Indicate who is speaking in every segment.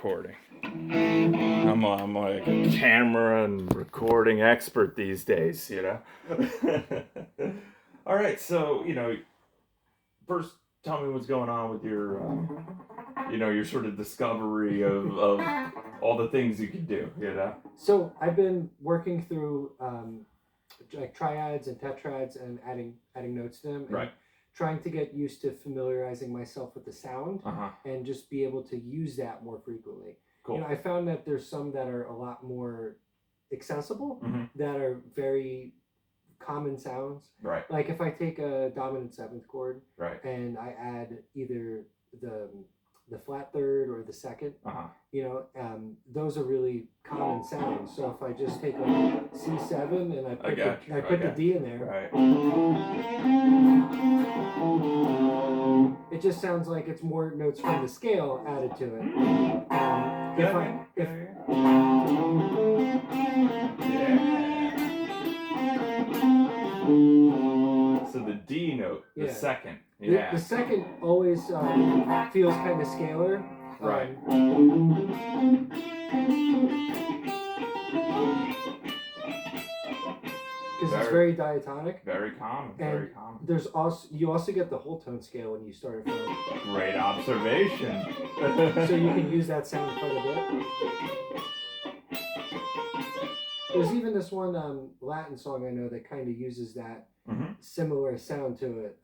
Speaker 1: recording. I'm like a camera and recording expert these days, you know. All right, so first tell me what's going on with your, your sort of discovery of all the things you can do, you know.
Speaker 2: So I've been working through like triads and tetrads and adding notes to them. And
Speaker 1: right.
Speaker 2: Trying to get used to familiarizing myself with the sound and just be able to use that more frequently.
Speaker 1: Cool.
Speaker 2: I found that there's some that are a lot more accessible, that are very common sounds.
Speaker 1: Right.
Speaker 2: Like if I take a dominant seventh chord,
Speaker 1: right,
Speaker 2: and I add either the flat third or the second, those are really common sounds. So if I just take a C7 and I put the D in there,
Speaker 1: right,
Speaker 2: it just sounds like it's more notes from the scale added to it.
Speaker 1: So the D note, the second.
Speaker 2: The second always feels kind of scalar.
Speaker 1: Right.
Speaker 2: Because it's very diatonic.
Speaker 1: Very common. Very common.
Speaker 2: There's you also get the whole tone scale when you start it from.
Speaker 1: Great observation.
Speaker 2: So you can use that sound quite a bit. There's even this one Latin song I know that kind of uses that similar sound to it.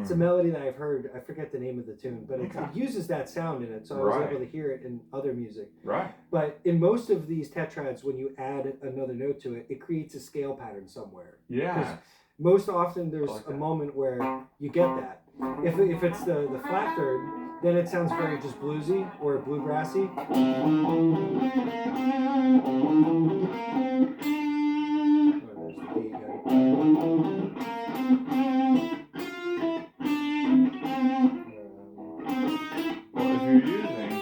Speaker 2: It's a melody that I've heard. I forget the name of the tune, but it uses that sound in it, so I was able to hear it in other music.
Speaker 1: Right.
Speaker 2: But in most of these tetrads, when you add another note to it, it creates a scale pattern somewhere.
Speaker 1: Yeah.
Speaker 2: Most often there's a moment where you get that. If it's the flat third, then it sounds very just bluesy or bluegrassy. Oh, there's the D again.
Speaker 1: Well, if you're using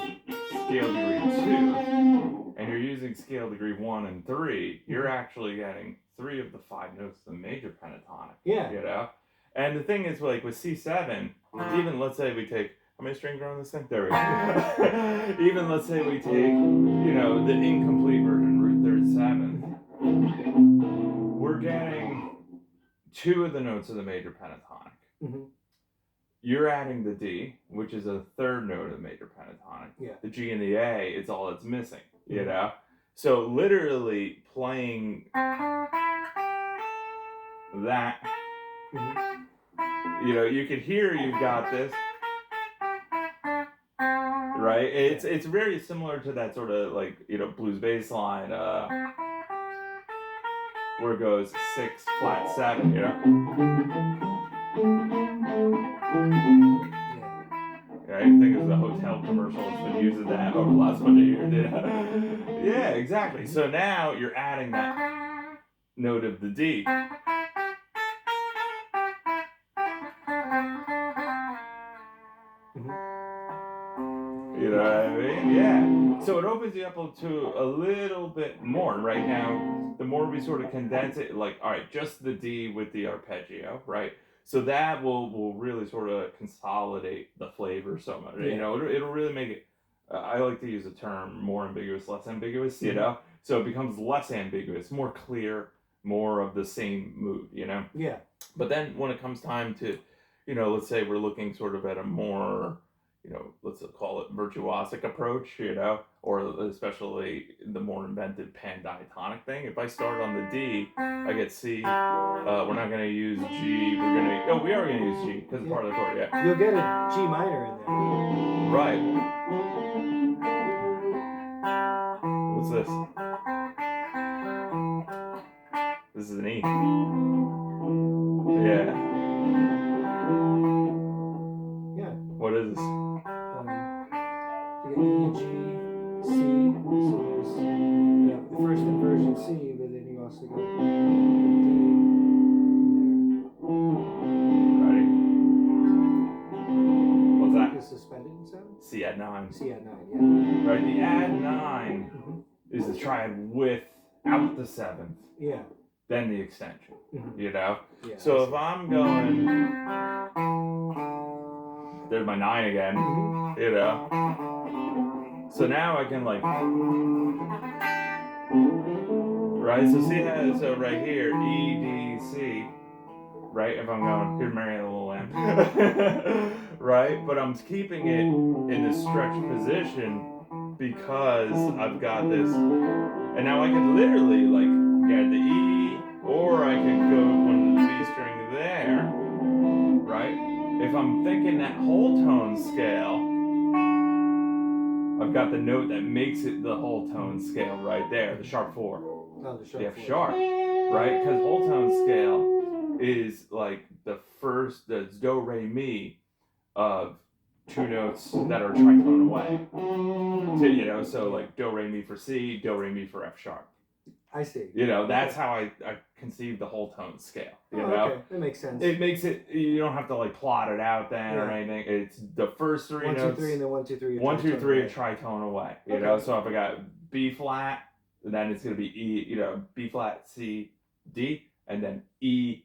Speaker 1: scale degree 2 and you're using scale degree 1 and 3, you're actually getting 3 of the 5 notes of the major pentatonic.
Speaker 2: Yeah.
Speaker 1: You know? And the thing is, like with C7, even let's say we take, how many strings are on this thing? There we go. Even let's say we take, the incomplete version, root third seventh, we're getting 2 of the notes of the major pentatonic. You're adding the D, which is a third note of the major pentatonic.
Speaker 2: Yeah.
Speaker 1: The G and the A, it's all that's missing, you know? So literally playing that, you could hear you've got this, right? It's very similar to that sort of blues bass line, where it goes 6 flat 7, I think it's a hotel commercial that's been using that over the last bunch of years. Yeah, exactly. So now you're adding that note of the D. You know what I mean? Yeah. So it opens you up to a little bit more. Right now, the more we sort of condense it, all right, just the D with the arpeggio, right? So that will really sort of consolidate the flavor so much. It'll really make it, I like to use the term more ambiguous, less ambiguous, So it becomes less ambiguous, more clear, more of the same mood,
Speaker 2: Yeah.
Speaker 1: But then when it comes time to, let's say we're looking sort of at a more, let's call it virtuosic approach, or especially the more inventive pan-diatonic thing. If I start on the D, I get C. We're not going to use G. We are going to use G because it's part of the chord, yeah.
Speaker 2: You'll get a G minor in there.
Speaker 1: Right. What's this? This is an E. Yeah.
Speaker 2: Yeah.
Speaker 1: What is this?
Speaker 2: You get E, G, C. So there's the first inversion C, but then you also go D in there.
Speaker 1: Ready? What's that?
Speaker 2: The suspended sound?
Speaker 1: C add 9.
Speaker 2: C add 9, yeah.
Speaker 1: Right, the add 9 is the triad without the 7th.
Speaker 2: Yeah.
Speaker 1: then the extension, you know?
Speaker 2: Yeah,
Speaker 1: so if I'm going, there's my 9 again, you know? So now I can like, right? So see how, so right here, E, D, C, right? If I'm going, here's Mary the Little Lamb, right? But I'm keeping it in this stretched position because I've got this, and now I could literally like get the E, or I could go one B string there, right? If I'm thinking that whole tone scale, I've got the note that makes it the whole tone scale right there, the sharp 4.
Speaker 2: Oh, the sharp
Speaker 1: F
Speaker 2: 4.
Speaker 1: sharp, right? Because whole tone scale is like the first, the do, re, mi of 2 notes that are tritone away. So, you know, so like do, re, mi for C, do, re, mi for F sharp.
Speaker 2: I see.
Speaker 1: You know, that's how I conceive the whole tone scale. You know?
Speaker 2: Okay, that makes sense.
Speaker 1: It makes it, you don't have to like plot it out then or anything. It's the first 3 notes.
Speaker 2: 1, 2, 3, and then 1, 2, 3.
Speaker 1: 1, 2, 3, tritone away. You know, so if I got B flat, then it's going to be E, you know, B flat, C, D, and then E,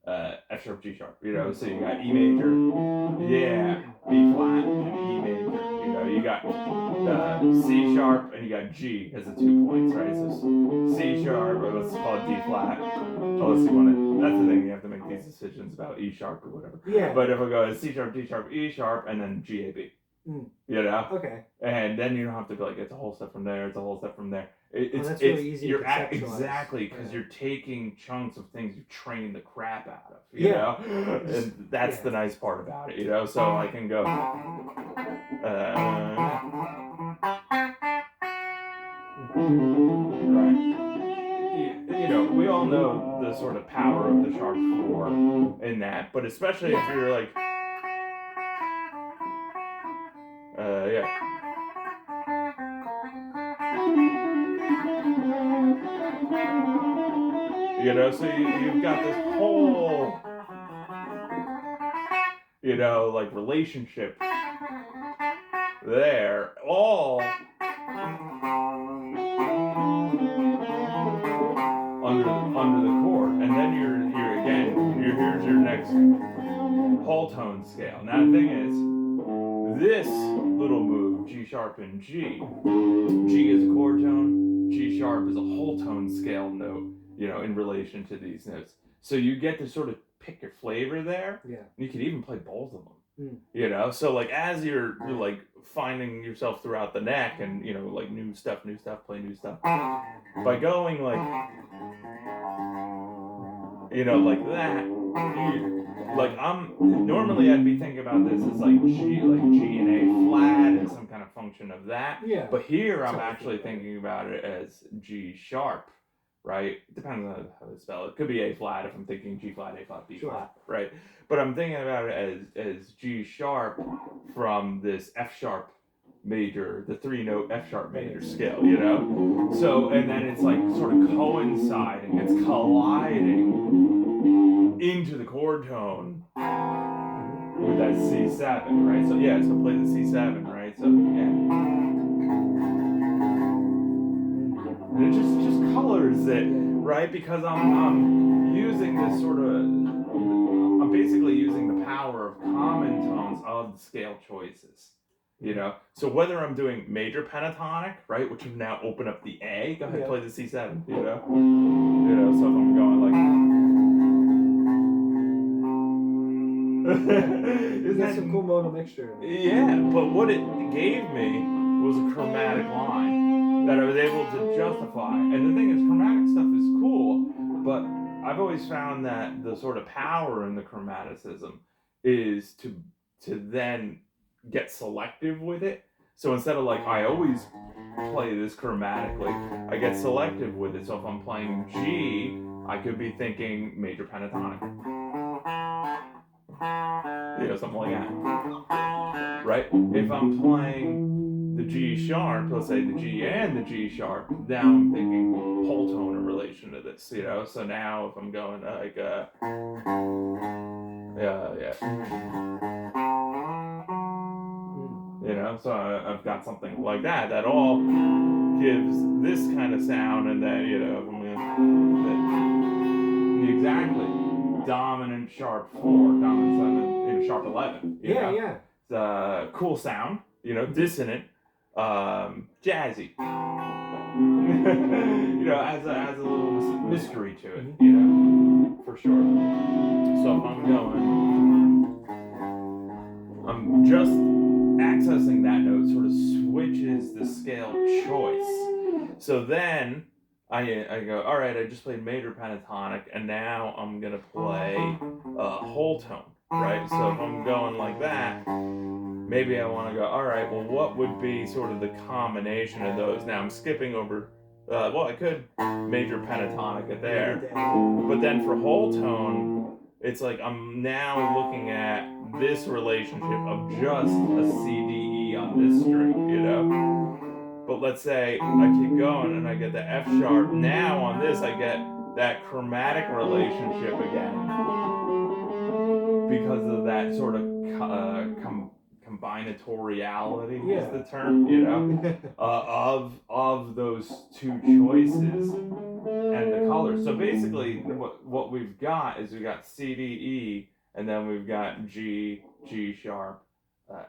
Speaker 1: F sharp, G sharp, you know, so you got E major, yeah, B flat, and E major, you know, you got C sharp, and you got G as the 2 points, right, so C sharp, or let's call it D flat, unless you want to, that's the thing, you have to make these decisions about E sharp or whatever, but if I go C sharp, D sharp, E sharp, and then G, A, B, you know, and then you don't have to be like, it's a whole step from there, it's a whole step from there.
Speaker 2: That's really easy to conceptualize.
Speaker 1: Exactly, because you're taking chunks of things you train the crap out of, you know? And that's the nice part about it, you know? So I can go, right. You know, we all know the sort of power of the sharp 4 in that, but especially if you're like, you know, so you've got this whole, you know, like relationship there, all under the chord, and then you're again, here's your next whole tone scale. Now the thing is, this little move, G sharp and G is a chord tone, G sharp is a whole tone scale note, you know, in relation to these notes. So you get to sort of pick your flavor there. Yeah. You could even play both of them. You know, so like as you're like finding yourself throughout the neck and, you know, like new stuff, play new stuff. By going like, you know, like that, like normally I'd be thinking about this as like G and A flat as some kind of function of that. Yeah. But here I'm actually thinking about it as G sharp, right? It depends on how they spell it. It could be A flat if I'm thinking G flat, A flat, B flat, right? But I'm thinking about it as G sharp from this F sharp major, the 3-note F sharp major scale, you know? So, and then it's like sort of coinciding, it's colliding into the chord tone with that C7, right? So yeah, so play the C7, right? So yeah. And it just colors it, right? Because I'm using this sort of, I'm basically using the power of common tones of the scale choices. You know, so whether I'm doing major pentatonic, right, which would now open up the A, go ahead, play the C7, you know, so if I'm going like,
Speaker 2: That's some cool modal mixture.
Speaker 1: Yeah, but what it gave me was a chromatic line that I was able to justify. And the thing is, chromatic stuff is cool, but I've always found that the sort of power in the chromaticism is to then get selective with it. So instead of like, I always play this chromatically, I get selective with it. So if I'm playing G, I could be thinking major pentatonic. You know, something like that. Right? If I'm playing the G sharp, let's say the G and the G sharp, now I'm thinking whole tone in relation to this, you know? So now if I'm going like, you know, so I've got something like that all gives this kind of sound, and then, you know, exactly. Dominant sharp 4, dominant 7, sharp 11. You know?
Speaker 2: Yeah.
Speaker 1: It's a cool sound, dissonant, jazzy. Has a little mystery to it, for sure. So if I'm just accessing that note sort of switches the scale choice. So then I go, all right, I just played major pentatonic, and now I'm going to play whole tone, right? So if I'm going like that, maybe I want to go, all right, well, what would be sort of the combination of those? Now I'm skipping over, I could major pentatonic it there, but then for whole tone, it's like I'm now looking at this relationship of just a C, D, E on this string, But let's say I keep going and I get the F sharp. Now on this, I get that chromatic relationship again because of that sort of combinatoriality is the term, of those two choices and the colors. So basically, what we've got is we've got C, D, E, and then we've got G, G sharp,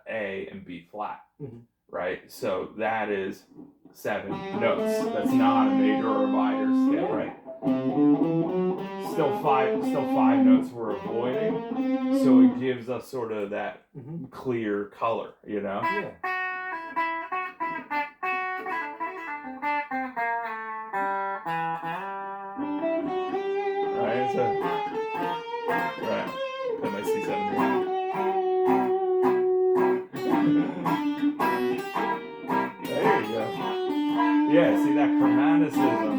Speaker 1: A, and B flat. Mm-hmm. Right? So that is 7 notes. That's not a major or a minor scale, right? Still five notes we're avoiding. So it gives us sort of that clear color,
Speaker 2: Yeah.
Speaker 1: Right? So, right. Put my C7 there. There you go. Yeah, see that chromaticism.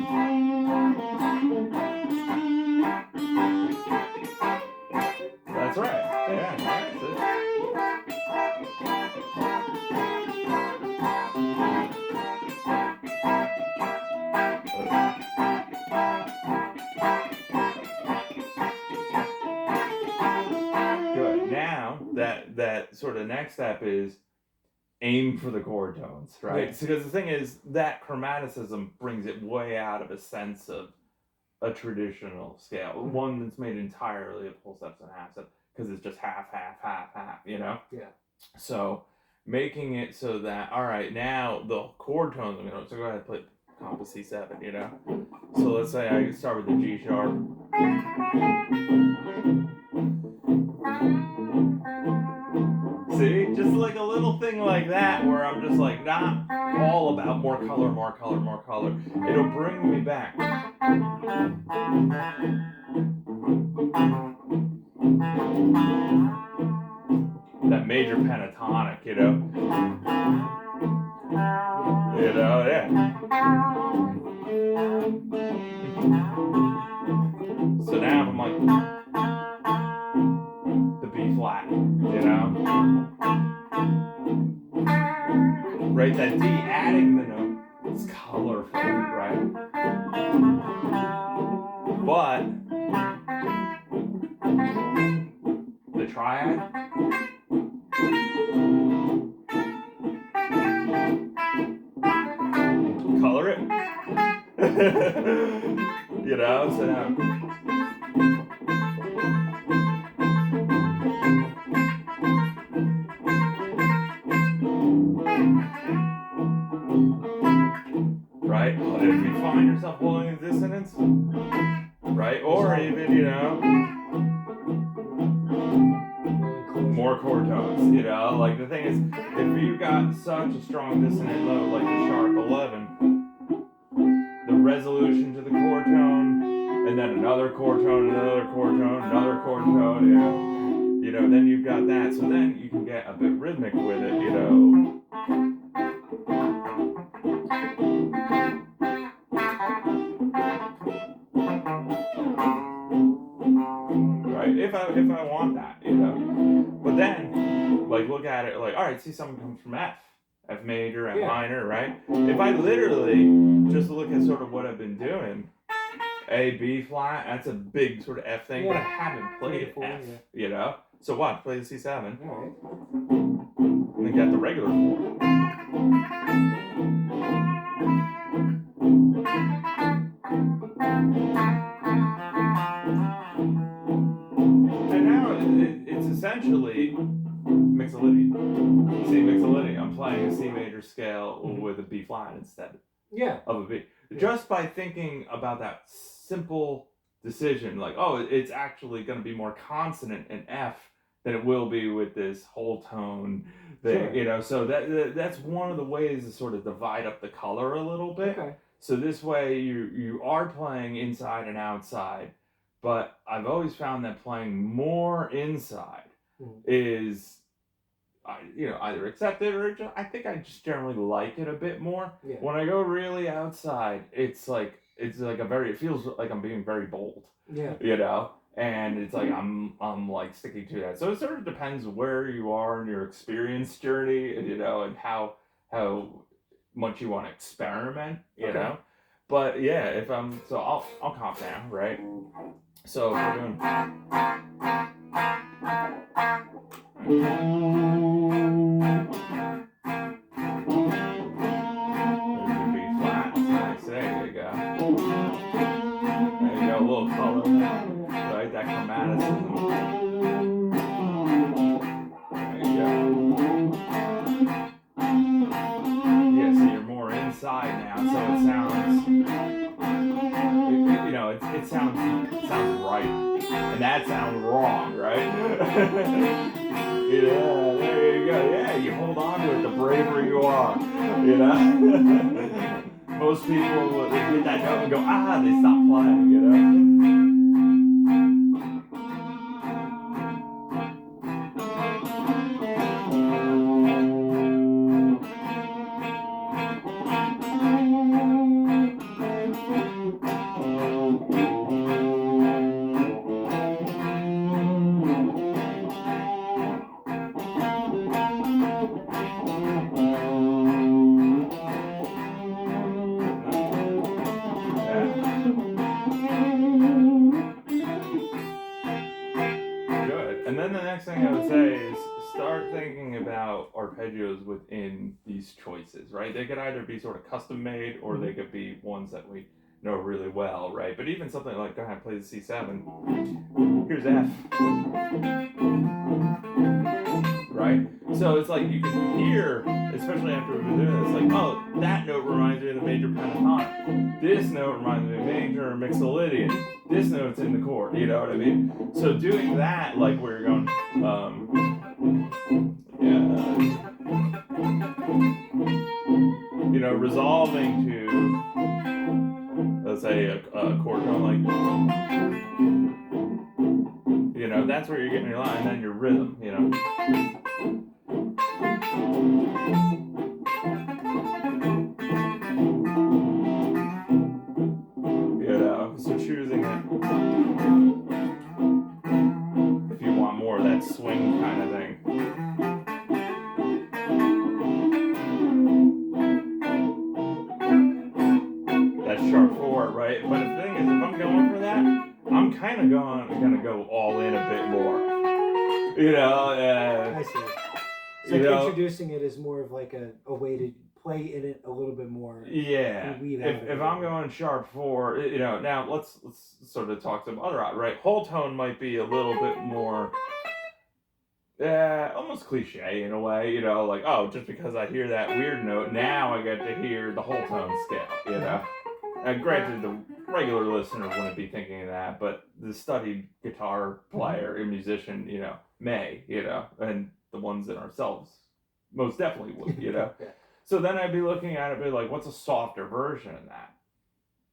Speaker 1: That's right. Yeah, that's it. Good. Now that sort of next step is aim for the chord tones, right?
Speaker 2: Yes.
Speaker 1: Because the thing is that chromaticism brings it way out of a sense of a traditional scale, one that's made entirely of whole steps and half steps, because it's just half,
Speaker 2: Yeah.
Speaker 1: So making it so that, all right, now the chord tones, so go ahead and play comp of C7, So let's say I start with the G sharp. See, just like a little thing like that where I'm just like not all about more color. It'll bring me back. That major pentatonic, yeah. So now I'm like the B flat, Right, that D adding the note is colorful, right? But the triad, color it. So now right? If you find yourself holding a dissonance, right? Or even, more chord tones, Like the thing is, if you've got such a strong dissonant note like the sharp 11, the resolution to the chord tone, and then another chord tone, another chord tone, another chord tone, then you've got that. So then you can get a bit rhythmic with it, Right? If I want that, But then, look at it, all right, see something comes from F major, F minor, right? If I literally just look at sort of what I've been doing, A, B flat, that's a big sort of F thing, but I haven't played F, So what? Play the C7.
Speaker 2: All right.
Speaker 1: And then get the regular 4. essentially mixolydian. C mixolydian. I'm playing a C major scale with a B flat instead of a B. Just by thinking about that simple decision, like, oh, it's actually going to be more consonant in F than it will be with this whole tone thing, you know. So that's one of the ways to sort of divide up the color a little bit.
Speaker 2: Okay.
Speaker 1: So this way you are playing inside and outside, but I've always found that playing more inside is, you know, either accepted or I think I just generally like it a bit more.
Speaker 2: Yeah.
Speaker 1: When I go really outside, it feels like I'm being very bold.
Speaker 2: Yeah.
Speaker 1: You know, and it's like I'm like sticking to that. So it sort of depends where you are in your experience journey, and you know, and how much you want to experiment, you know. But yeah, if I'm I'll comp down, right? So if we're doing B flat, nice. There you go. There you go, a little color, right? That chromaticism. There you go. Yeah, so you're more inside now, so it sounds, you know, it sounds right, and that sounds wrong, right? Yeah, there you go. Yeah, you hold on to it, the braver you are, you know? Most people hit that note and go, they stop playing, you know? And then the next thing I would say is start thinking about arpeggios within these choices, right? They could either be sort of custom made or they could be ones that we know really well, right? But even something like, go ahead, play the C7. Here's F. Right? So it's like you can hear, especially after we've been doing this, like, oh, that note reminds me of the major pentatonic. This note reminds me of major mixolydian. This note's in the chord, you know what I mean? So doing that, like where you're going, you know, resolving to, let's say, a chord going like, you know, that's where you're getting your line, and then your rhythm, you know. You know, so choosing it, if you want more of that swing kind of thing. That's sharp 4, right? But the thing is, if I'm going for that, I'm kind of gonna go all in a bit more. You know,
Speaker 2: I see. So introducing it as more of like a way to play in it a little bit more.
Speaker 1: Yeah. If I'm going sharp 4, you know, now let's sort of talk some other, right? Whole tone might be a little bit more, almost cliche in a way, you know, like, oh, just because I hear that weird note, now I get to hear the whole tone scale, you know. And granted, the regular listener wouldn't be thinking of that, but the studied guitar player and musician, you know, may, you know, and the ones in ourselves most definitely would, you know.
Speaker 2: Yeah.
Speaker 1: So then I'd be looking at it, be like, what's a softer version of that?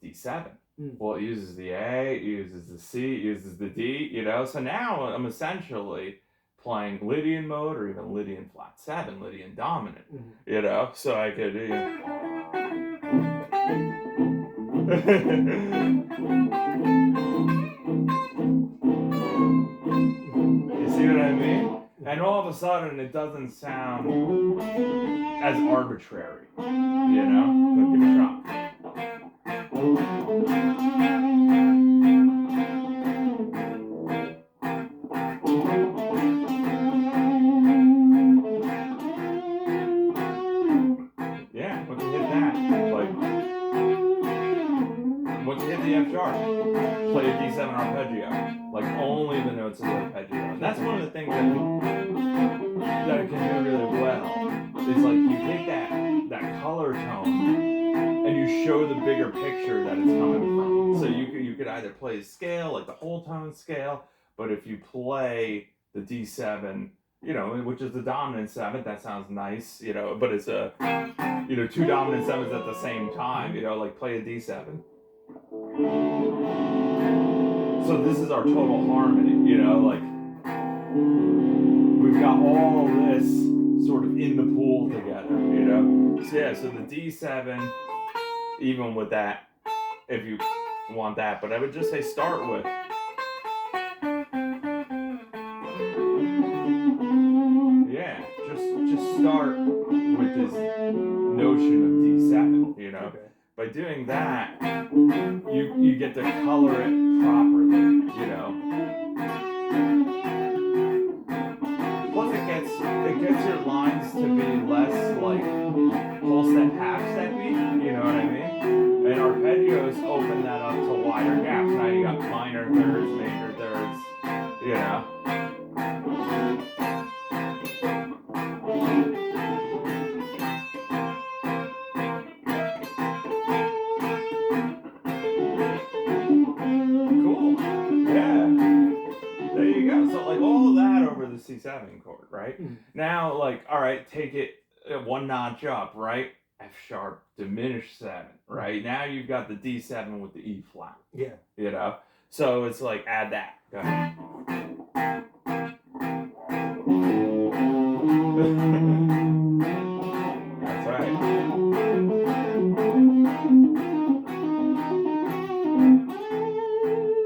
Speaker 1: D7. Well, it uses the A, it uses the C, it uses the D, you know. So now I'm essentially playing Lydian mode or even Lydian flat 7, Lydian dominant, you know. So I could, you see what I mean? And all of a sudden, it doesn't sound as arbitrary, you know? But give it a shot. Yeah, once you hit that, like, once you hit the F sharp, play a D7 arpeggio. Like, only the notes of the arpeggio. And that's one of the things that it can do really well. Is like you take that color tone and you show the bigger picture that it's coming from. So you could either play a scale, like the whole tone scale, but if you play the D7, which is the dominant 7, that sounds nice, but it's a, 2 dominant 7s at the same time, like play a D7. So this is our total harmony, like we've got all this sort of in the pool together, So yeah, so the D7, even with that, if you want that, but I would just say start with. Yeah, just start with this notion of D7, Okay. By doing that, you get to color it properly, Plus it gets your lines to be less like whole step, half steppy, you know what I mean? And arpeggios open that up to wider gaps. Now you got minor thirds, major thirds, Cool. Yeah. There you go. So like all of that over the C7 chord, right? Mm-hmm. Now, like, all right, take it one notch up, right? F sharp diminished 7, right? Now you've got the D7 with the E flat. Yeah. So it's like add that. Go ahead. That's right.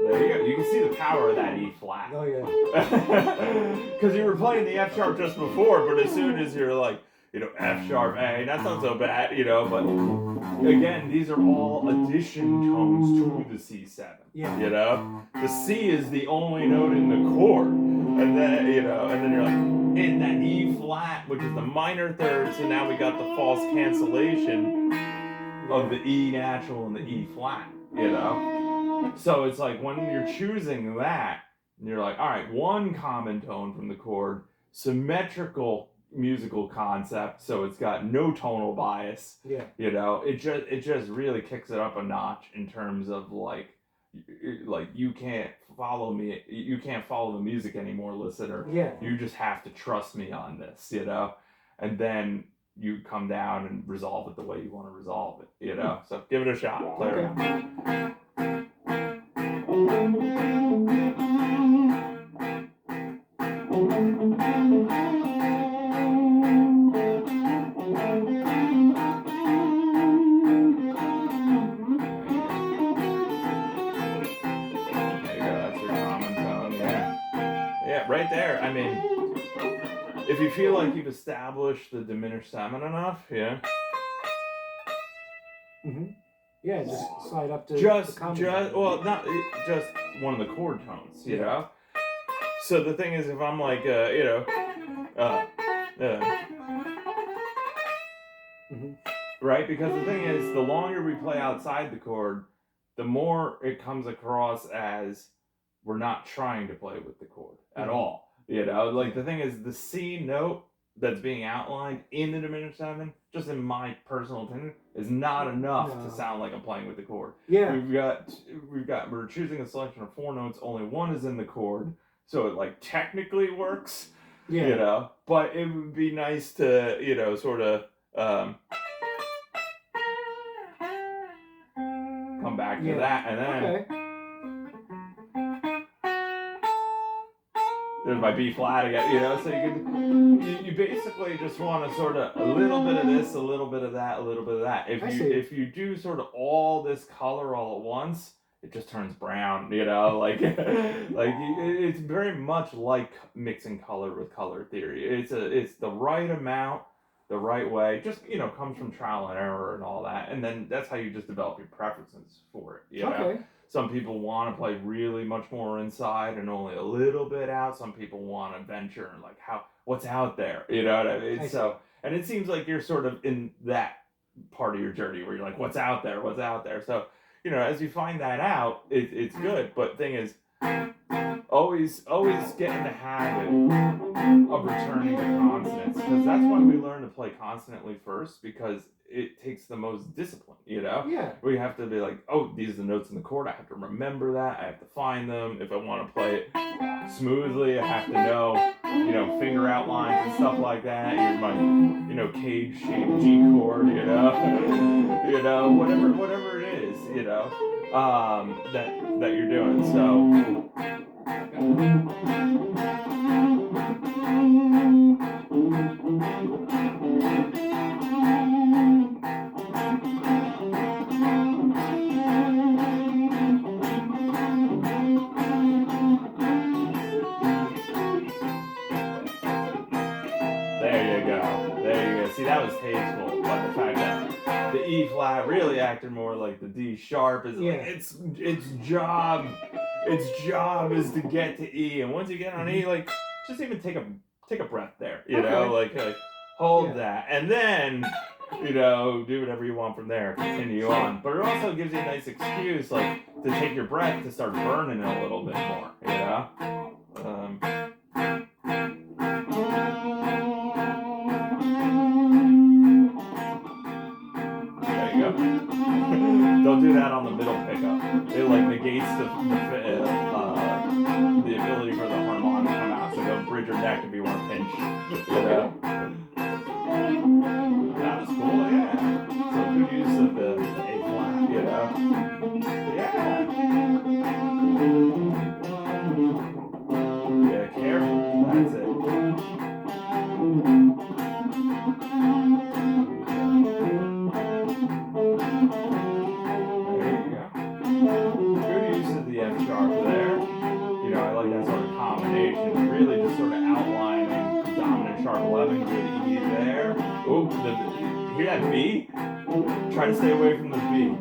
Speaker 1: There you go. You can see the power of that E flat.
Speaker 2: Oh yeah.
Speaker 1: Because you were playing the F sharp just before, but as soon as you're like, F sharp A, that's not so bad, but again, these are all addition tones to the C7.
Speaker 2: Yeah.
Speaker 1: The C is the only note in the chord. And then, and then you're like, in that E flat, which is the minor third, so now we got the false cancellation of the E natural and the E flat, So it's like when you're choosing that, you're like, all right, one common tone from the chord, symmetrical musical concept, so it's got no tonal bias.
Speaker 2: Yeah.
Speaker 1: It just really kicks it up a notch in terms of like you can't follow me, you can't follow the music anymore, listener.
Speaker 2: Yeah.
Speaker 1: You just have to trust me on this, and then you come down and resolve it the way you want to resolve it, So give it a shot. Play around. Right there. I mean, if you feel like you've established the diminished 7 enough,
Speaker 2: yeah. Mm-hmm. Yeah, just slide up to
Speaker 1: just not just one of the chord tones, you know. So the thing is, if I'm like, mm-hmm. Right, because the thing is, the longer we play outside the chord, the more it comes across as we're not trying to play with the chord at all. Like the thing is, the C note that's being outlined in the diminished 7, just in my personal opinion, is not enough to sound like I'm playing with the chord.
Speaker 2: Yeah.
Speaker 1: We're choosing a selection of 4 notes, only one is in the chord, so it like technically works.
Speaker 2: Yeah.
Speaker 1: But it would be nice to, sort of come back to that, and then there's my B flat again, so you basically just want to sort of a little bit of this, a little bit of that, a little bit of that. If you do sort of all this color all at once, it just turns brown, like it's very much like mixing color with color theory. It's the right amount, the right way, just comes from trial and error and all that, and then that's how you just develop your preferences for it.
Speaker 2: Okay.
Speaker 1: Some people want to play really much more inside and only a little bit out. Some people want to venture and like what's out there, you know what I mean? So, and it seems like you're sort of in that part of your journey where you're like, what's out there? What's out there? So, as you find that out, it's good. But thing is, a always get in the habit of returning to consonants, because that's why we learn to play consonantly first, because it takes the most discipline, you know?
Speaker 2: Yeah.
Speaker 1: We have to be like, oh, these are the notes in the chord. I have to remember that. I have to find them. If I want to play it smoothly, I have to know, you know, finger outlines and stuff like that. Here's my, you know, cage-shaped G chord, you know? You know, whatever it is, you know, that you're doing. So there you go. See, that was tasteful, but the fact that the E flat really acted more like the D sharp is like its job is to get to E, and once you get on E, like just even take a breath there, you know, like hold that, and then, you know, do whatever you want from there, continue on. But it also gives you a nice excuse, like, to take your breath to start burning it a little bit more, you know. Don't do that on the middle pickup. It like negates the ability for the harmonic to come out. So go bridge your neck if you want to pinch. You know? That was cool, yeah. So good use of the A flat, you know? Yeah, careful. That's it. The F sharp there. You know, I like that sort of combination. Really just sort of outlining dominant sharp 11, good E there. Oh, hear that B? Try to stay away from the B.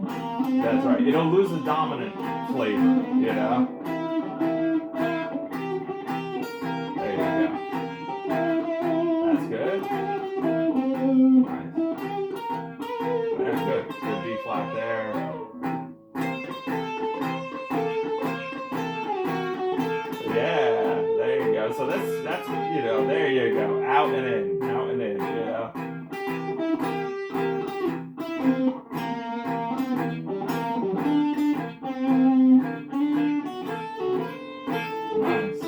Speaker 1: That's right. You don't lose the dominant flavor, you know? There you go. That's good. Nice. That's good. Good B flat there. Yeah, there you go. So that's you know, there you go. Out and in, you know. Nice.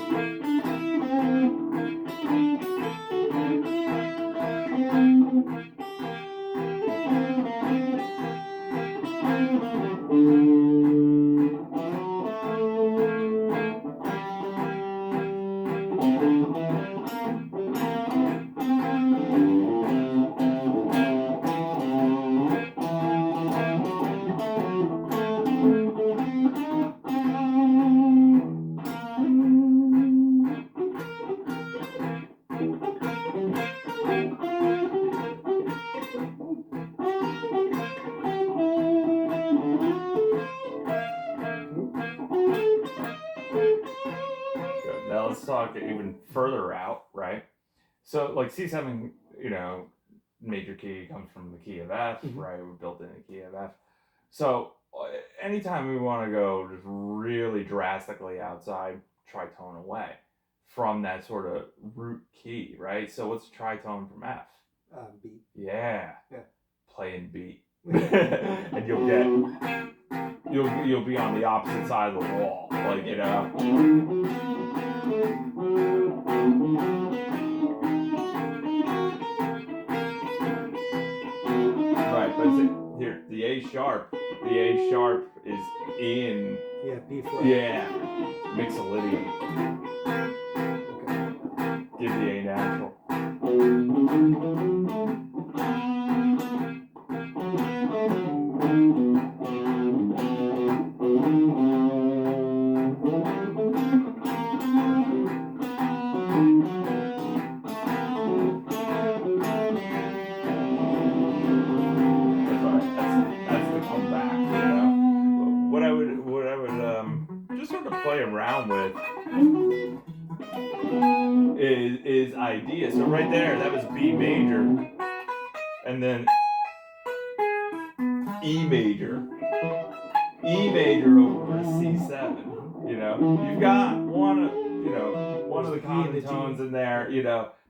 Speaker 1: Now let's talk even further out, right? So like C7, you know, major key comes from the key of F, right? We built in the key of F. So anytime we want to go just really drastically outside, tritone away from that sort of root key, right? So what's tritone from F?
Speaker 2: B.
Speaker 1: Yeah. Playing B. And you'll be on the opposite side of the wall, like, you know. Right, but here, the A sharp is in.
Speaker 2: Yeah, B flat.
Speaker 1: Yeah, mixolydian. Okay. Give the A natural. Play around with is idea. So right there, that was B major, and then E major over C7. You know, you've got one of the common tones in there,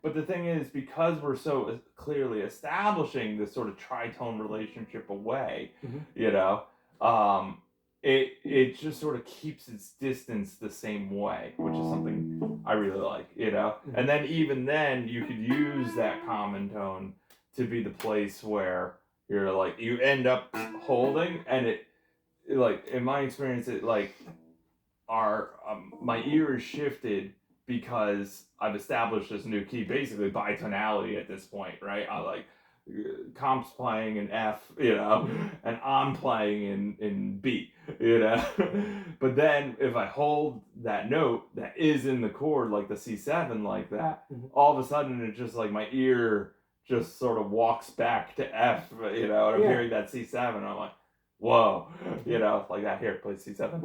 Speaker 1: but the thing is, because we're so clearly establishing this sort of tritone relationship away, it just sort of keeps its distance the same way, which is something I really like, and then even then you could use that common tone to be the place where you're like, you end up holding, and it like, in my experience, it like my ear is shifted because I've established this new key, basically by tonality at this point, right? I like comp's playing in F, and I'm playing in B, but then if I hold that note that is in the chord, like the C7, like that, all of a sudden it's just like my ear just sort of walks back to F, and I'm hearing that C7, and I'm like, whoa, like that. Here, play C7,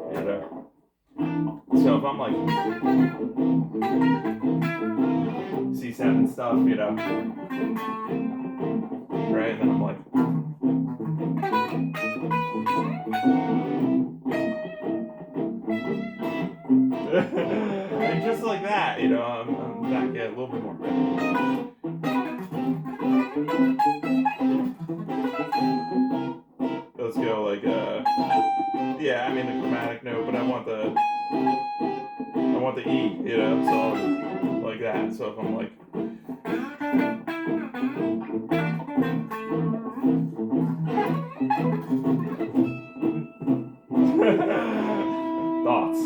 Speaker 1: So if I'm like C7 stuff, right, and then I'm like, and just like that, I'm back a little bit more. Let's go like yeah, I mean the chromatic note, but I want the E, so like that. So if I'm like thoughts.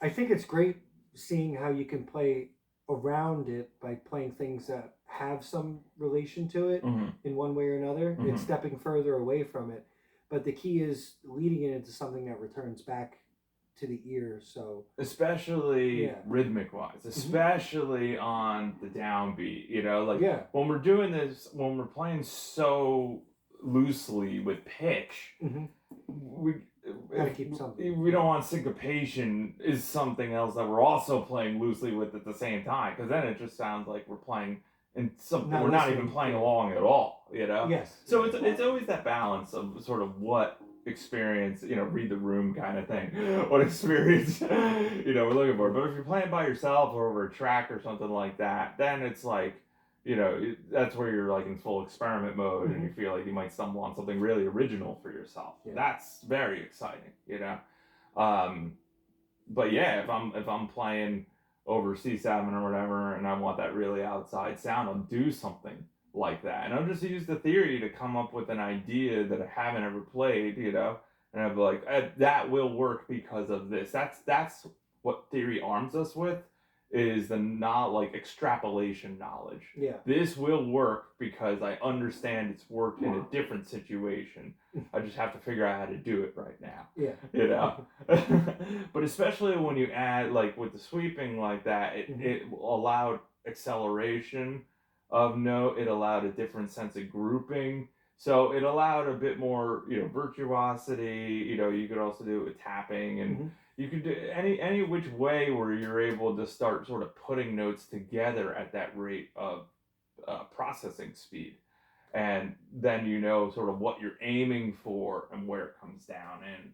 Speaker 2: I think it's great seeing how you can play around it by playing things that have some relation to it in one way or another. It's stepping further away from it, but the key is leading it into something that returns back to the ear. So especially
Speaker 1: rhythmic wise, especially on the downbeat, when we're doing this, when we're playing so loosely with pitch, we
Speaker 2: gotta keep something.
Speaker 1: We don't want syncopation is something else that we're also playing loosely with at the same time, because then it just sounds like we're playing in something we're not even playing along at all,
Speaker 2: Yes.
Speaker 1: So it's always that balance of sort of what experience, read the room kind of thing, what experience we're looking for. But if you're playing by yourself or over a track or something like that, then it's like, that's where you're like in full experiment mode, and you feel like you might stumble on something really original for yourself. That's very exciting, but yeah, if I'm playing over C7 or whatever, and I want that really outside sound, I'll do something like that, and I'll just use the theory to come up with an idea that I haven't ever played, and I'll be like, that will work because of this. That's what theory arms us with, is the not like extrapolation knowledge. This will work because I understand it's worked in a different situation. I just have to figure out how to do it right now. But especially when you add, like with the sweeping like that, it allowed acceleration of note. It allowed a different sense of grouping. So it allowed a bit more, virtuosity. You could also do it with tapping, and you can do any which way where you're able to start sort of putting notes together at that rate of processing speed. And then sort of what you're aiming for and where it comes down in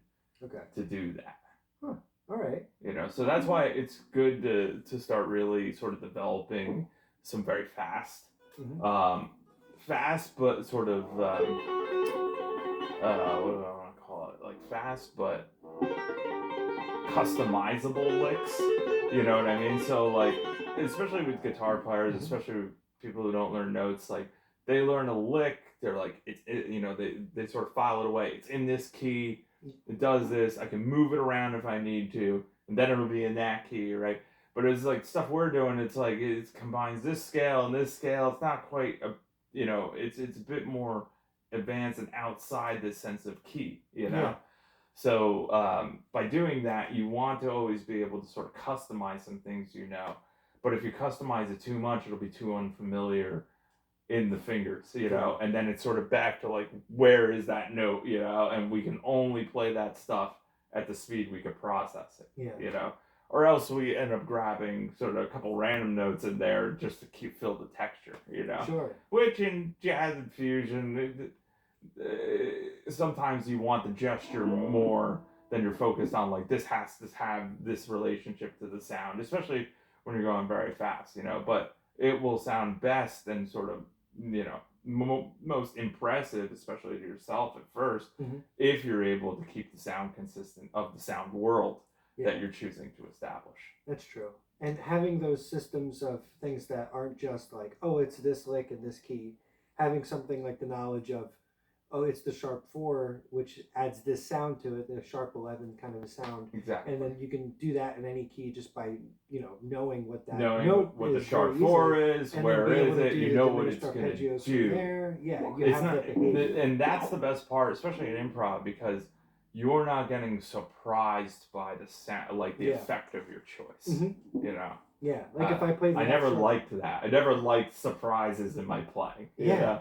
Speaker 1: to do that.
Speaker 2: Huh. All right.
Speaker 1: So that's why it's good to start really sort of developing some very fast, fast but sort of, what do I want to call it? Like fast but customizable licks, you know what I mean? So like, especially with guitar players, especially with people who don't learn notes, like they learn a lick, they're like, they sort of file it away. It's in this key, it does this, I can move it around if I need to, and then it'll be in that key, right? But it's like stuff we're doing, it's like, it combines this scale and this scale. It's not quite it's a bit more advanced and outside this sense of key, So by doing that, you want to always be able to sort of customize some things, but if you customize it too much, it'll be too unfamiliar in the fingers, and then it's sort of back to like, where is that note, and we can only play that stuff at the speed we could process it, or else we end up grabbing sort of a couple random notes in there just to fill the texture,
Speaker 2: Sure.
Speaker 1: Which in jazz and fusion, sometimes you want the gesture more then you're focused on like this has to have this relationship to the sound, especially when you're going very fast, but it will sound best and sort of, most impressive, especially to yourself at first, if you're able to keep the sound consistent of the sound world that you're choosing to establish.
Speaker 2: That's true. And having those systems of things that aren't just like, oh, it's this lick and this key, having something like the knowledge of, oh, it's the sharp 4, which adds this sound to it, the sharp 11 kind of a sound.
Speaker 1: Exactly.
Speaker 2: And then you can do that in any key just by, knowing what that
Speaker 1: knowing
Speaker 2: note
Speaker 1: what
Speaker 2: is
Speaker 1: the sharp 4 is,
Speaker 2: and
Speaker 1: where is it,
Speaker 2: you know
Speaker 1: what it's going to do.
Speaker 2: There. Yeah,
Speaker 1: it's not, and that's the best part, especially in improv, because you're not getting surprised by the sound, like the effect of your choice,
Speaker 2: Yeah, like if I play
Speaker 1: I never liked that. I never liked surprises in my playing.
Speaker 2: Yeah.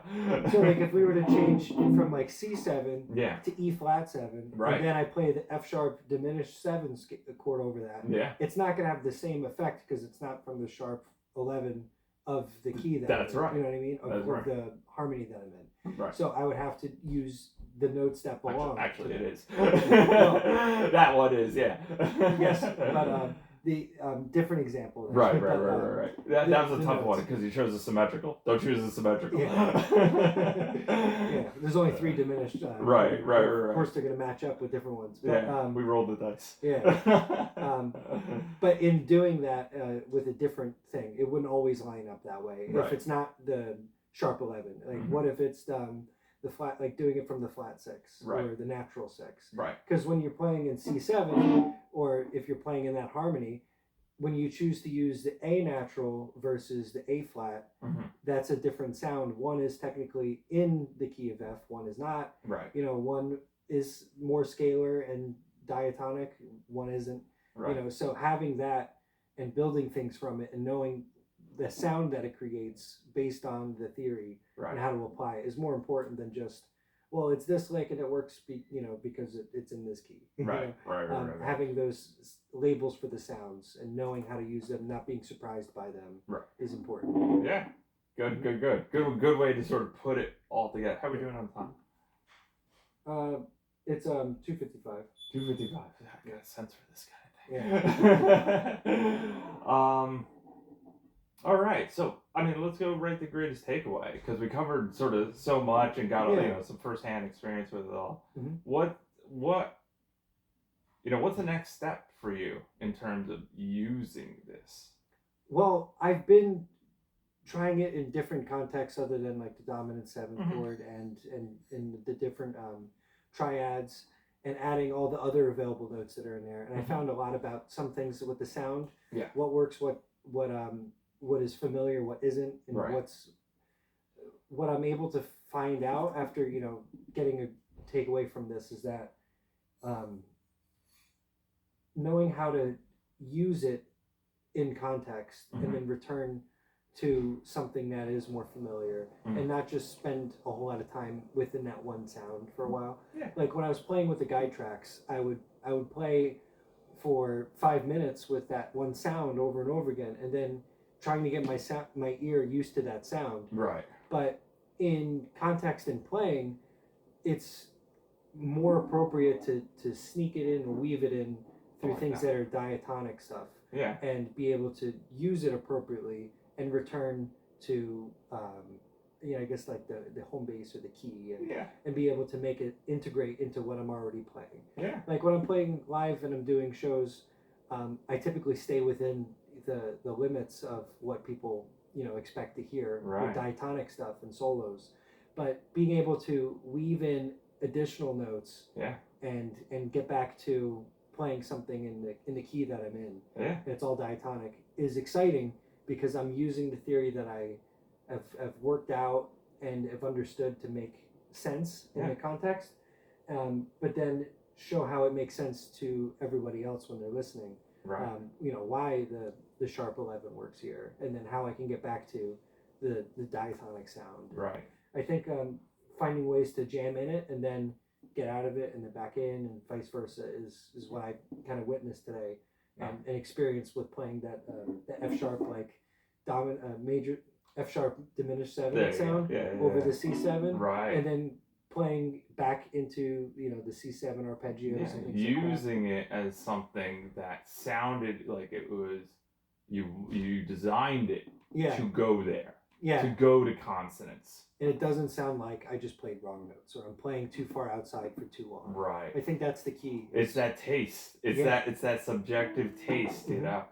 Speaker 2: So like if we were to change from like C7 to E flat 7, and then I play the F sharp diminished 7 chord over that, it's not going to have the same effect because it's not from the sharp 11 of the key
Speaker 1: that's right.
Speaker 2: You know what I mean? Of the harmony that I'm in. Right. So I would have to use the notes that belong.
Speaker 1: Actually it is. That one is,
Speaker 2: yes, but the different example.
Speaker 1: Right. That was a tough one because you chose a symmetrical. Don't choose a symmetrical.
Speaker 2: Yeah. There's only 3 diminished.
Speaker 1: Right.
Speaker 2: Of course, they're going to match up with different ones. But,
Speaker 1: we rolled the dice.
Speaker 2: Yeah. But in doing that with a different thing, it wouldn't always line up that way. Right. If it's not the sharp 11, like what if it's the flat, like doing it from the flat 6 or the natural 6.
Speaker 1: Right.
Speaker 2: Because when you're playing in C7, or if you're playing in that harmony, when you choose to use the A natural versus the A flat, that's a different sound. One is technically in the key of F, one is not.
Speaker 1: Right.
Speaker 2: One is more scalar and diatonic, one isn't.
Speaker 1: Right.
Speaker 2: So having that and building things from it and knowing the sound that it creates based on the theory and how to apply it is more important than just, well, it's this lick and it works, because it's in this key.
Speaker 1: Right.
Speaker 2: Having those labels for the sounds and knowing how to use them, not being surprised by them, is important.
Speaker 1: Yeah. Good way to sort of put it all together. How are we doing on time?
Speaker 2: It's 2:55.
Speaker 1: 2:55. I got a sense for this kind
Speaker 2: of thing.
Speaker 1: Yeah. All right, so let's go right to greatest takeaway because we covered sort of so much and got some firsthand experience with it all. What's the next step for you in terms of using this?
Speaker 2: Well, I've been trying it in different contexts other than like the dominant 7th chord and in the different triads and adding all the other available notes that are in there. And I found a lot about some things with the sound.
Speaker 1: Yeah.
Speaker 2: What works, what is familiar, what isn't, and what I'm able to find out after getting a takeaway from this is that knowing how to use it in context and then return to something that is more familiar and not just spend a whole lot of time within that one sound for a while. Like when I was playing with the guide tracks, I would play for 5 minutes with that one sound over and over again, and then trying to get my ear used to that sound.
Speaker 1: Right.
Speaker 2: But in context and playing, it's more appropriate to sneak it in or weave it in through things that are diatonic stuff.
Speaker 1: Yeah.
Speaker 2: And be able to use it appropriately and return to, I guess like the home base or the key and be able to make it integrate into what I'm already playing.
Speaker 1: Yeah.
Speaker 2: Like when I'm playing live and I'm doing shows, I typically stay within the limits of what people expect to hear with diatonic stuff and solos, but being able to weave in additional notes and get back to playing something in the key that I'm in, and it's all diatonic, is exciting because I'm using the theory that I have worked out and have understood to make sense in the context, but then show how it makes sense to everybody else when they're listening. Why the sharp 11 works here, and then how I can get back to the diatonic sound.
Speaker 1: Right.
Speaker 2: I think finding ways to jam in it and then get out of it and then back in and vice versa is what I kind of witnessed today, and experience with playing that the F sharp major F sharp diminished 7 sound over the C7,
Speaker 1: right,
Speaker 2: and then playing back into the C7 arpeggios and things
Speaker 1: using it as something that sounded like it was you designed it to go there, to go to consonants,
Speaker 2: and it doesn't sound like I just played wrong notes or I'm playing too far outside for too long.
Speaker 1: Right.
Speaker 2: I think that's the key.
Speaker 1: It's that taste. It's that subjective taste. You know,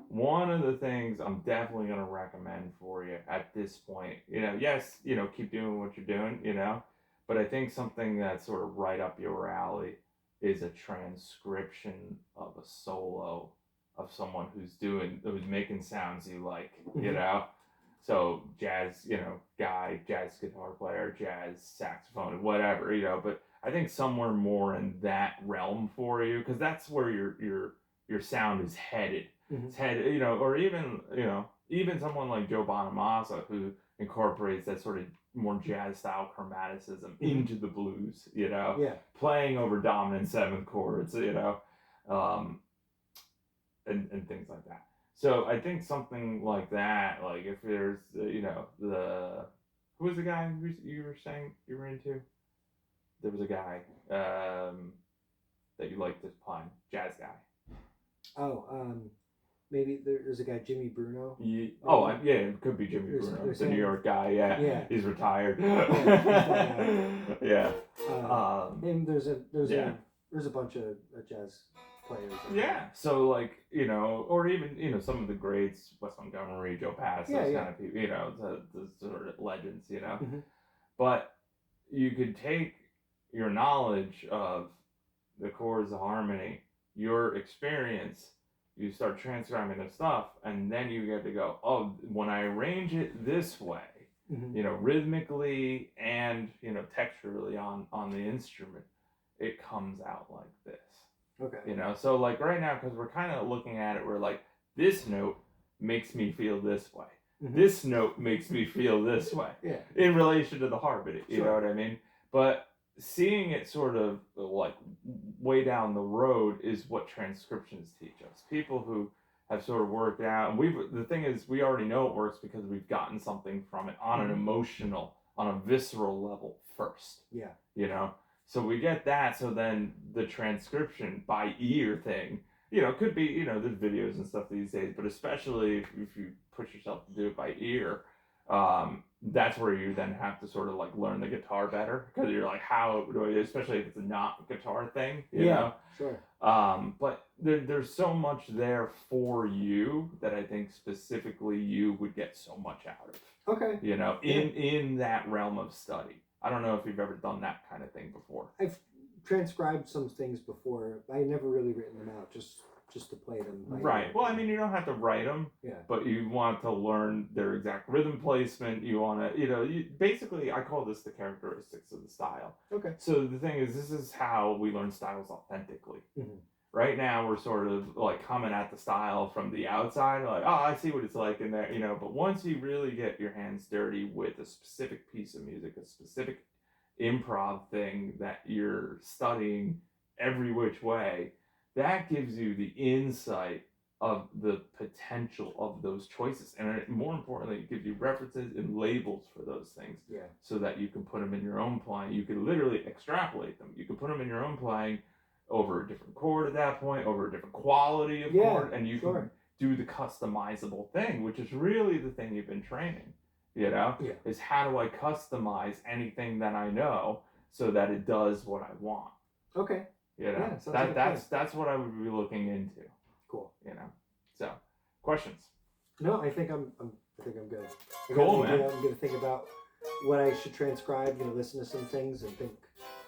Speaker 1: one of the things I'm definitely going to recommend for you at this point, yes, keep doing what you're doing, but I think something that's sort of right up your alley is a transcription of a solo of someone who's making sounds you like, So jazz, guy, jazz guitar player, jazz saxophone, whatever, but I think somewhere more in that realm for you, because that's where your sound is headed. It's headed, or even someone like Joe Bonamassa, who incorporates that sort of more jazz style chromaticism into the blues, playing over dominant seventh chords, and things like that. So I think something like that, like if there's, who was the guy you were saying you were into? There was a guy that you liked this pun, jazz guy.
Speaker 2: Oh, maybe there's a guy, Jimmy Bruno.
Speaker 1: It could be Jimmy Bruno, the New York guy. Yeah, he's retired. Yeah.
Speaker 2: And there's a bunch of jazz players.
Speaker 1: So like or even some of the greats, Wes Montgomery, Joe Pass, those kind of people. The sort of legends. But you could take your knowledge of the chords, the harmony, your experience, you start transcribing the stuff, and then you get to go, oh, when I arrange it this way, rhythmically and texturally on the instrument, it comes out like this.
Speaker 2: Okay.
Speaker 1: So like right now, because we're kind of looking at it, we're like, this note makes me feel this way. This note makes me feel this way. In relation to the harmony, you know what I mean? But seeing it sort of like way down the road is what transcriptions teach us. People who have sort of worked out, and the thing is, we already know it works because we've gotten something from it on an emotional, on a visceral level first. So we get that, so then the transcription by ear thing, could be, there's videos and stuff these days, but especially if you push yourself to do it by ear, that's where you then have to sort of like learn the guitar better, because you're like, how do I, especially if it's a not guitar thing, you know?
Speaker 2: Sure.
Speaker 1: But there's so much there for you that I think specifically you would get so much out of.
Speaker 2: Okay.
Speaker 1: In that realm of study. I don't know if you've ever done that kind of thing before.
Speaker 2: I've transcribed some things before. I never really written them out, just to play them.
Speaker 1: Right. Well, I mean, you don't have to write them. But you want to learn their exact rhythm placement. You want to, basically, I call this the characteristics of the style.
Speaker 2: Okay.
Speaker 1: So the thing is, this is how we learn styles authentically. Right now, we're sort of like coming at the style from the outside, like, oh, I see what it's like in there, but once you really get your hands dirty with a specific piece of music, a specific improv thing that you're studying every which way, that gives you the insight of the potential of those choices. And more importantly, it gives you references and labels for those things. So that you can put them in your own playing. You can literally extrapolate them. You can put them in your own playing over a different chord at that point, over a different quality of chord, and you can do the customizable thing, which is really the thing you've been training, is how do I customize anything that I know so that it does what I want.
Speaker 2: Okay.
Speaker 1: That's what I would be looking into.
Speaker 2: Cool.
Speaker 1: So questions?
Speaker 2: No, I think I'm good.
Speaker 1: Cool, man.
Speaker 2: I'm gonna think about what I should transcribe, listen to some things and think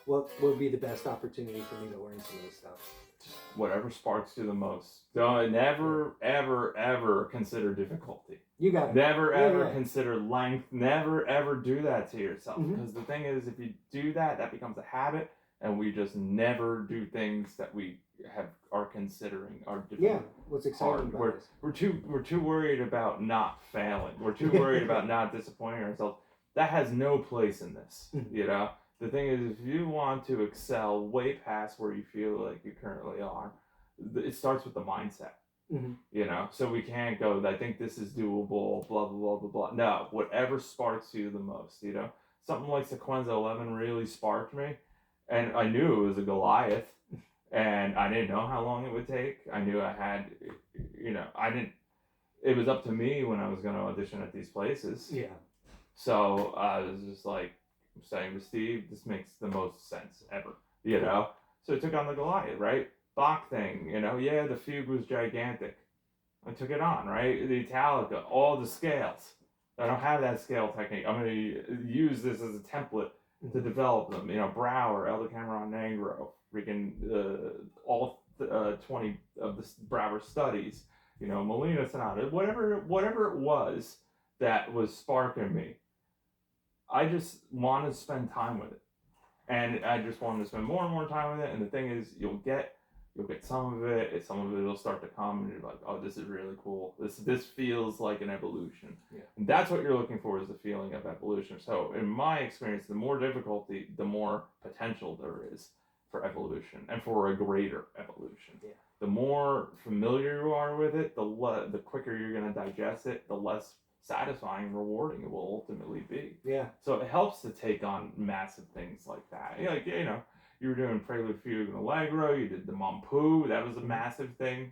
Speaker 2: what would be the best opportunity for me to learn some of this stuff.
Speaker 1: Just whatever sparks you the most. Don't never, ever, ever consider difficulty.
Speaker 2: You got it.
Speaker 1: Never, ever consider length. Never, ever do that to yourself. Because the thing is, if you do that, that becomes a habit, and we just never do things that we are considering are difficult.
Speaker 2: Yeah, what's exciting about this?
Speaker 1: We're too worried about not failing. We're too worried about not disappointing ourselves. That has no place in this, The thing is, if you want to excel way past where you feel like you currently are, it starts with the mindset. So we can't go, I think this is doable, blah, blah, blah, blah, blah. No, whatever sparks you the most, something like Sequenza 11 really sparked me, and I knew it was a Goliath, and I didn't know how long it would take. I knew I had, I didn't. It was up to me when I was going to audition at these places.
Speaker 2: Yeah.
Speaker 1: So I was just like saying to Steve, this makes the most sense ever, So I took on the Goliath, right? Bach thing, yeah, the fugue was gigantic. I took it on, right? The Italica, all the scales. I don't have that scale technique. I'm going to use this as a template to develop them. Brouwer, El Decameron Negro, freaking all 20 of the Brouwer studies, Molina Sonata, whatever it was that was sparking me. I just wanted to spend time with it. And I just wanted to spend more and more time with it. And the thing is, you'll get some of it. Some of it will start to come, and you're like, oh, this is really cool. This feels like an evolution.
Speaker 2: Yeah.
Speaker 1: And that's what you're looking for, is the feeling of evolution. So in my experience, the more difficulty, the more potential there is for evolution and for a greater evolution.
Speaker 2: Yeah.
Speaker 1: The more familiar you are with it, the quicker you're going to digest it, the less satisfying and rewarding it will ultimately be.
Speaker 2: Yeah.
Speaker 1: So it helps to take on massive things like that. You were doing Prelude, Fugue, and Allegro. You did the Mompou. That was a massive thing,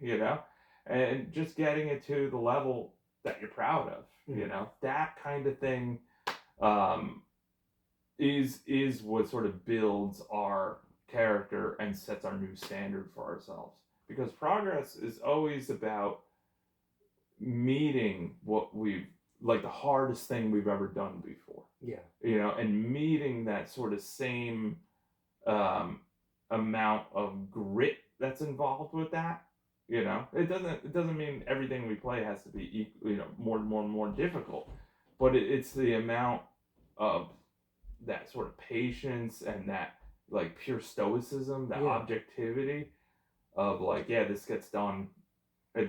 Speaker 1: and just getting it to the level that you're proud of, that kind of thing, is what sort of builds our character and sets our new standard for ourselves. Because progress is always about meeting what we've, like, the hardest thing we've ever done before.
Speaker 2: Yeah.
Speaker 1: And meeting that sort of same amount of grit that's involved with that. It doesn't mean everything we play has to be more difficult, but it's the amount of that sort of patience and that, like, pure stoicism, that objectivity of, like, this gets done. And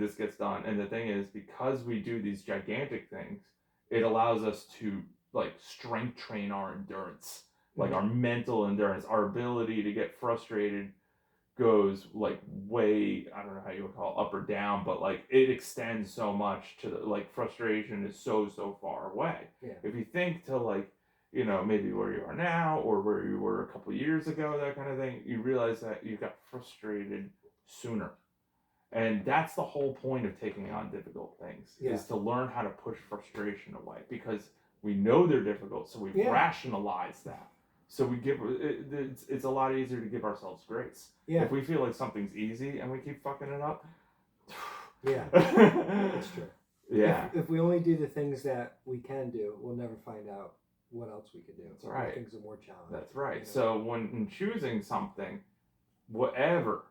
Speaker 1: the thing is, because we do these gigantic things, it allows us to, like, strength train our endurance, like our mental endurance, our ability to get frustrated goes, like, way, I don't know how you would call it, up or down, but, like, it extends so much to like, frustration is so far away.
Speaker 2: Yeah.
Speaker 1: If you think to, like, maybe where you are now or where you were a couple years ago, that kind of thing, you realize that you got frustrated sooner. And that's the whole point of taking on difficult things, is to learn how to push frustration away, because we know they're difficult, so we rationalize that. So we it's a lot easier to give ourselves grace.
Speaker 2: Yeah.
Speaker 1: If we feel like something's easy and we keep fucking it up.
Speaker 2: That's true.
Speaker 1: Yeah.
Speaker 2: If we only do the things that we can do, we'll never find out what else we could do.
Speaker 1: That's right.
Speaker 2: Things are more challenging.
Speaker 1: That's right. So when choosing something, whatever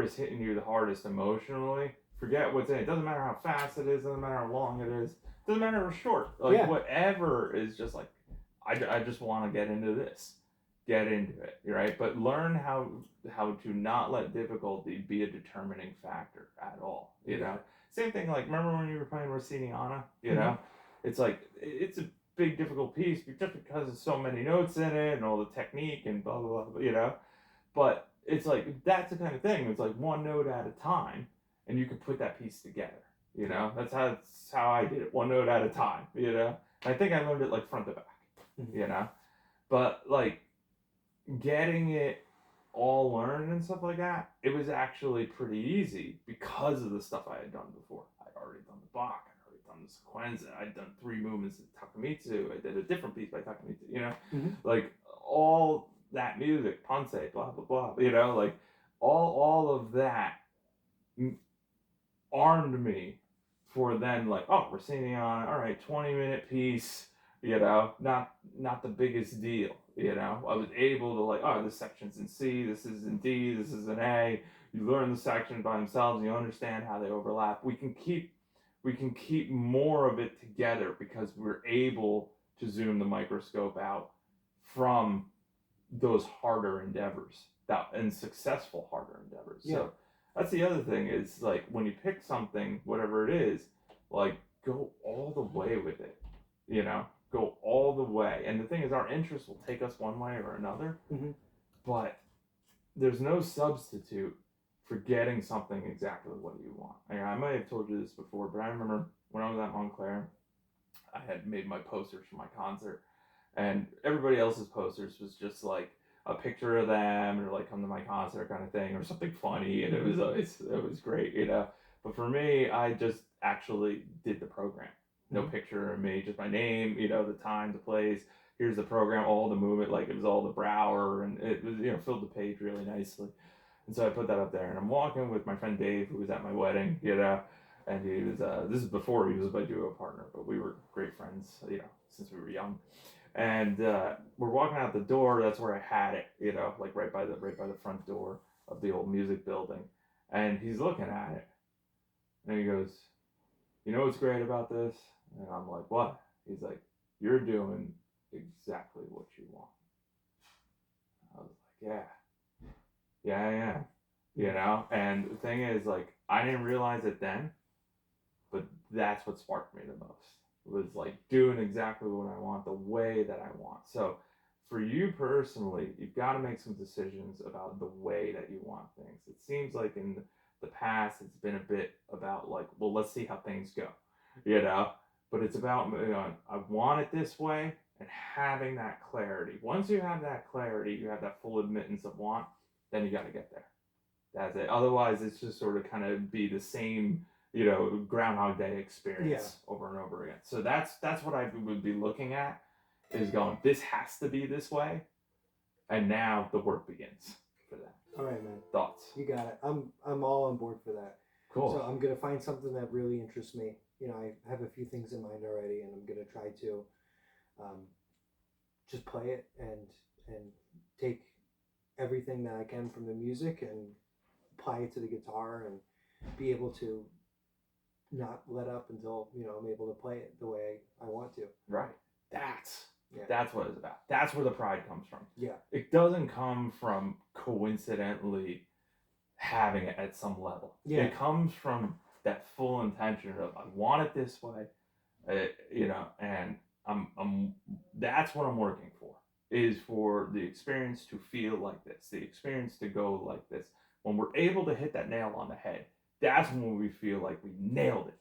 Speaker 1: is hitting you the hardest emotionally, forget what's in it. Doesn't matter how fast it is, doesn't matter how long it is, doesn't matter how short. Like, whatever is just like, I just want to get into this. Get into it, right? But learn how to not let difficulty be a determining factor at all, Same thing, like, remember when you were playing Rossiniana, It's like, it's a big, difficult piece, just because there's so many notes in it and all the technique and blah, blah, blah, But it's like, that's the kind of thing. It's like one note at a time, and you can put that piece together. That's how I did it, one note at a time. I think I learned it, like, front to back. But, like, getting it all learned and stuff like that, it was actually pretty easy because of the stuff I had done before. I'd already done the Bach, I'd already done the Sequenza, I'd done 3 movements of Takemitsu, I did a different piece by Takemitsu. Like, all that music, Ponce, blah, blah, blah, like, all of that armed me for then, like, oh, Rossiniana, all right, 20-minute piece, not the biggest deal, I was able to, like, oh, this section's in C, this is in D, this is in A, you learn the section by themselves, you understand how they overlap. We can keep more of it together because we're able to zoom the microscope out from those harder endeavors, and successful harder endeavors.
Speaker 2: Yeah.
Speaker 1: So that's the other thing, is, like, when you pick something, whatever it is, like, go all the way with it, go all the way. And the thing is, our interests will take us one way or another, but there's no substitute for getting something exactly what you want. I might have told you this before, but I remember when I was at Montclair, I had made my posters for my concert, and everybody else's posters was just like a picture of them or like come to my concert kind of thing or something funny, and it was great, you know. But for me, I just actually did the program. No picture of me, just my name, you know, the time, the place. Here's the program, all the movement, like it was all the Brower, and it was, you know, filled the page really nicely. And so I put that up there, and I'm walking with my friend Dave, who was at my wedding, you know, and he was, this is before he was my duo partner, but we were great friends, you know, since we were young. And we're walking out the door. That's where I had it, you know, like right by the front door of the old music building. And he's looking at it, and he goes, "You know what's great about this?" And I'm like, "What?" He's like, "You're doing exactly what you want." I was like, "Yeah, I am," you know. And the thing is, like, I didn't realize it then, but that's what sparked me the most. Was like doing exactly what I want, the way that I want. So for you personally, you've got to make some decisions about the way that you want things. It seems like in the past, it's been a bit about like, well, let's see how things go, you know? But it's about, you know, I want it this way, and having that clarity. Once you have that clarity, you have that full admittance of want, then you got to get there. That's it. Otherwise, it's just sort of kind of be the same, you know, Groundhog Day experience over and over again. So that's what I would be looking at, is going, this has to be this way, and now the work begins for that.
Speaker 2: All right, man.
Speaker 1: Thoughts?
Speaker 2: You got it. I'm all on board for that.
Speaker 1: Cool.
Speaker 2: So I'm gonna find something that really interests me. You know, I have a few things in mind already, and I'm gonna try to just play it and take everything that I can from the music and apply it to the guitar and be able to not let up until, you know, I'm able to play it the way I want to.
Speaker 1: Right. That's what it's about. That's where the pride comes from.
Speaker 2: Yeah.
Speaker 1: It doesn't come from coincidentally having it at some level.
Speaker 2: Yeah.
Speaker 1: It comes from that full intention of, I want it this way, you know, and I'm that's what I'm working for, is for the experience to feel like this, the experience to go like this. When we're able to hit that nail on the head, that's when we feel like we nailed it,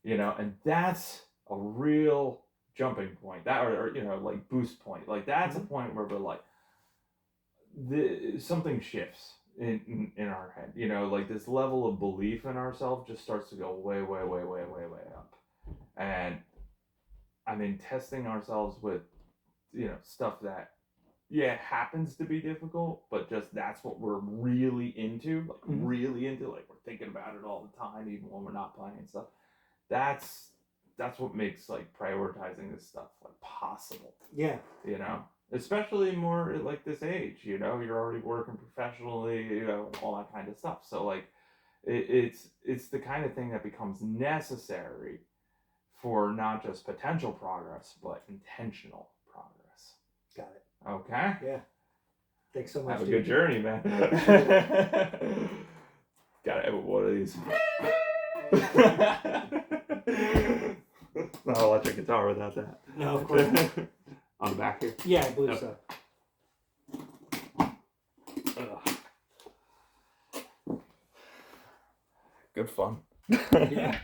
Speaker 1: you know, and that's a real jumping point, that or you know, like boost point. Like that's a point where we're like, something shifts in our head, you know, like this level of belief in ourselves just starts to go way up. And I mean, testing ourselves with, you know, stuff that happens to be difficult, but just that's what we're really into, like really into, like we're thinking about it all the time, even when we're not playing and stuff. That's what makes like prioritizing this stuff like possible. Yeah. You know, especially more like this age, you know, you're already working professionally, you know, all that kind of stuff. So like it's the kind of thing that becomes necessary for not just potential progress, but intentional progress. Got it. Okay? Yeah. Thanks so much. Have a good journey, man. Gotta have one of these. Not electric guitar without that. No, of course. On the back here? Yeah, I believe so. Good fun. Yeah.